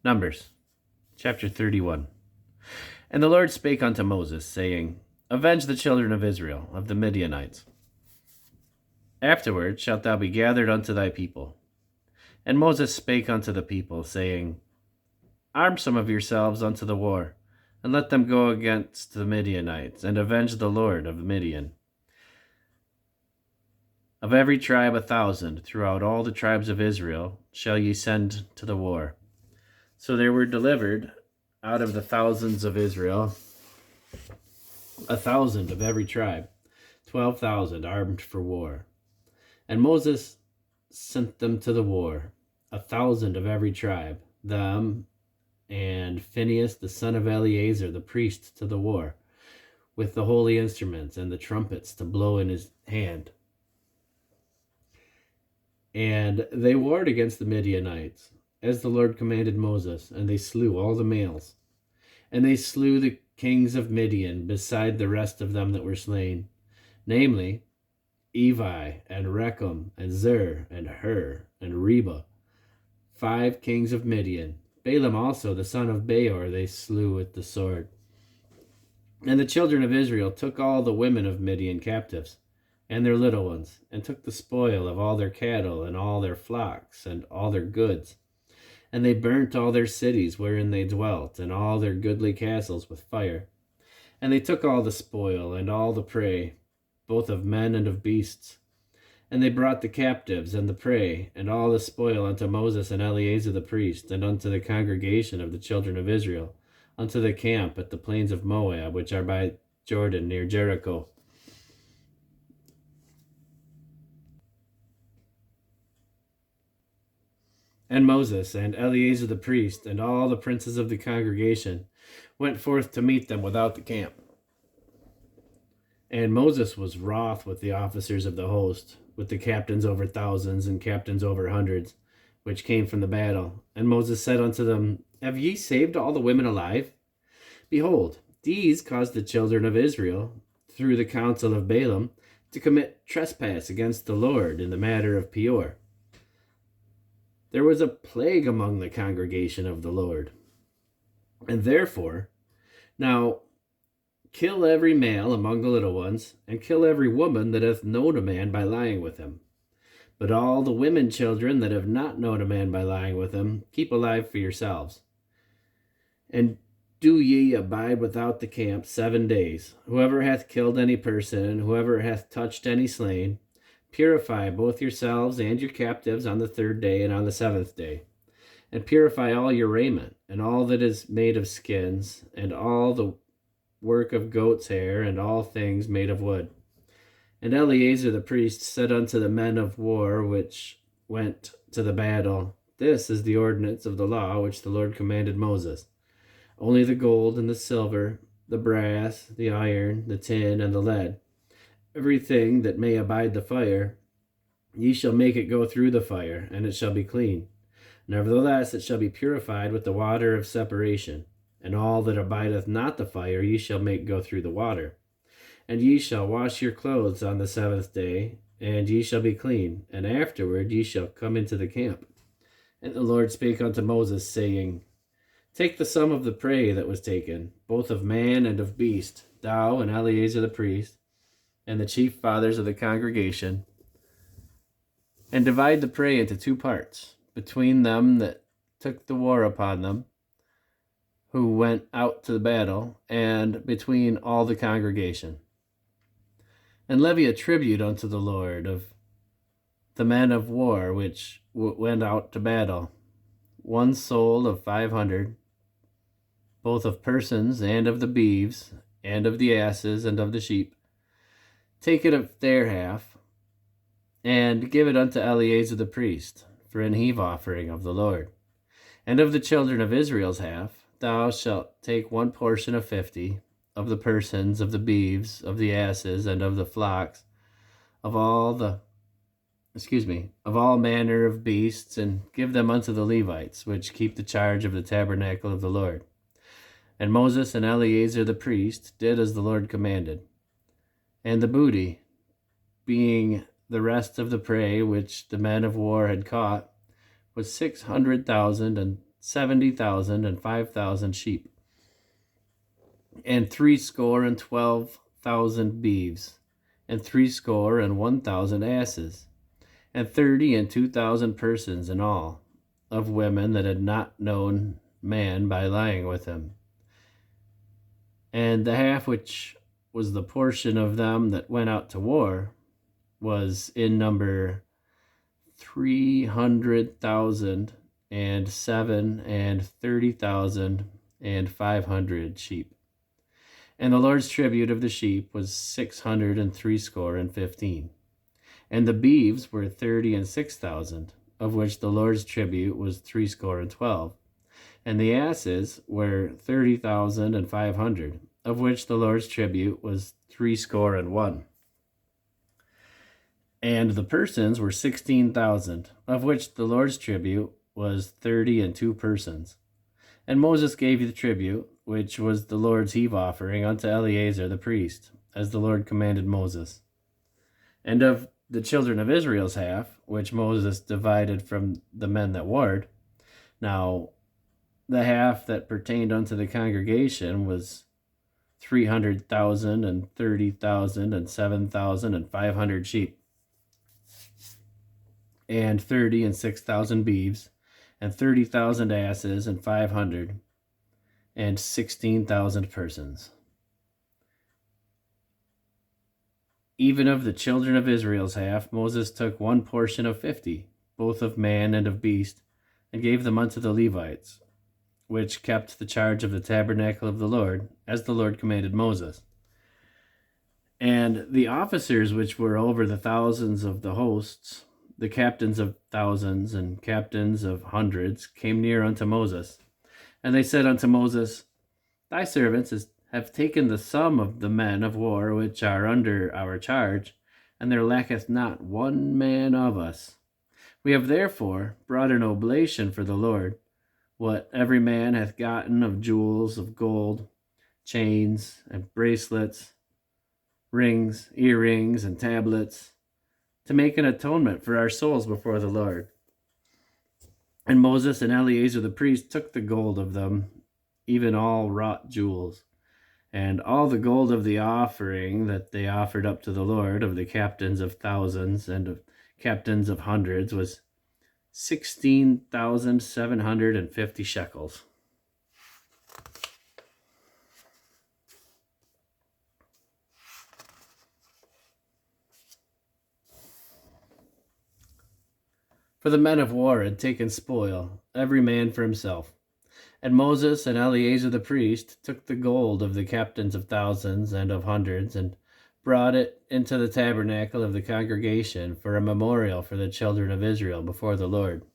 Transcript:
Numbers, chapter 31. And the Lord spake unto Moses, saying, Avenge the children of Israel of the Midianites. Afterward shalt thou be gathered unto thy people. And Moses spake unto the people, saying, Arm some of yourselves unto the war, and let them go against the Midianites, and avenge the Lord of Midian. Of every tribe 1,000 throughout all the tribes of Israel shall ye send to the war. So there were delivered out of the thousands of Israel 1,000 of every tribe, 12,000 armed for war. And Moses sent them to the war, 1,000 of every tribe, them and Phinehas the son of Eleazar the priest to the war, with the holy instruments and the trumpets to blow in his hand. And they warred against the Midianites, as the Lord commanded Moses, and they slew all the males. And they slew the kings of Midian, beside the rest of them that were slain, namely, Evi, and Rechem, and Zur, and Hur, and Reba, 5 kings of Midian. Balaam also, the son of Beor, they slew with the sword. And the children of Israel took all the women of Midian captives, and their little ones, and took the spoil of all their cattle, and all their flocks, and all their goods. And they burnt all their cities wherein they dwelt, and all their goodly castles with fire. And they took all the spoil, and all the prey, both of men and of beasts. And they brought the captives and the prey, and all the spoil unto Moses and Eleazar the priest, and unto the congregation of the children of Israel, unto the camp at the plains of Moab, which are by Jordan near Jericho. And Moses and Eleazar the priest and all the princes of the congregation went forth to meet them without the camp. And Moses was wroth with the officers of the host, with the captains over thousands and captains over hundreds, which came from the battle. And Moses said unto them, Have ye saved all the women alive? Behold, these caused the children of Israel, through the counsel of Balaam, to commit trespass against the Lord in the matter of Peor. There was a plague among the congregation of the Lord. And therefore, now kill every male among the little ones, and kill every woman that hath known a man by lying with him. But all the women children that have not known a man by lying with him, keep alive for yourselves. And do ye abide without the camp 7 days. Whoever hath killed any person, whoever hath touched any slain, purify both yourselves and your captives on the 3rd day and on the 7th day. And purify all your raiment, and all that is made of skins, and all the work of goat's hair, and all things made of wood. And Eleazar the priest said unto the men of war which went to the battle, This is the ordinance of the law which the Lord commanded Moses. Only the gold and the silver, the brass, the iron, the tin, and the lead, everything that may abide the fire, ye shall make it go through the fire, and it shall be clean. Nevertheless, it shall be purified with the water of separation. And all that abideth not the fire ye shall make go through the water. And ye shall wash your clothes on the 7th day, and ye shall be clean, and afterward ye shall come into the camp. And the Lord spake unto Moses, saying, Take the sum of the prey that was taken, both of man and of beast, thou and Eleazar the priest, and the chief fathers of the congregation, and divide the prey into 2 parts, between them that took the war upon them, who went out to the battle, and between all the congregation. And levy a tribute unto the Lord of the men of war which went out to battle, 1 soul of 500, both of persons and of the beeves, and of the asses, and of the sheep. Take it of their half, and give it unto Eleazar the priest, for an heave offering of the Lord. And of the children of Israel's half, thou shalt take 1 portion of 50, of the persons, of the beeves, of the asses, and of the flocks, of all manner of beasts, and give them unto the Levites, which keep the charge of the tabernacle of the Lord. And Moses and Eleazar the priest did as the Lord commanded. And the booty, being the rest of the prey which the men of war had caught, was 600,000 and 70,000 and 5,000 sheep, and 12,000 beeves, and 1,000 asses, and 30 and 2,000 persons in all, of women that had not known man by lying with him. And the half which was the portion of them that went out to war was in number 300,000 and 30,500 sheep. And the Lord's tribute of the sheep was 615. And the beeves were 30 and 6,000, of which the Lord's tribute was 12. And the asses were 30,500, of which the Lord's tribute was 1. And the persons were 16,000, of which the Lord's tribute was 32 persons. And Moses gave the tribute, which was the Lord's heave offering, unto Eleazar the priest, as the Lord commanded Moses. And of the children of Israel's half, which Moses divided from the men that warred, now the half that pertained unto the congregation was 300,000 and 30,000 and 7,500 sheep, and 30 and 6,000 beeves, and 30,000 asses, and 500 and 16,000 persons. Even of the children of Israel's half, Moses took one portion of 50, both of man and of beast, and gave them unto the Levites, which kept the charge of the tabernacle of the Lord, as the Lord commanded Moses. And the officers which were over the thousands of the hosts, the captains of thousands and captains of hundreds, came near unto Moses. And they said unto Moses, Thy servants have taken the sum of the men of war which are under our charge, and there lacketh not one man of us. We have therefore brought an oblation for the Lord, what every man hath gotten of jewels of gold, chains and bracelets, rings, earrings, and tablets, to make an atonement for our souls before the Lord. And Moses and Eleazar the priest took the gold of them, even all wrought jewels, and all the gold of the offering that they offered up to the Lord of the captains of thousands and of captains of hundreds was 16,750 shekels. For the men of war had taken spoil, every man for himself. And Moses and Eleazar the priest took the gold of the captains of thousands and of hundreds, and brought it into the tabernacle of the congregation for a memorial for the children of Israel before the Lord.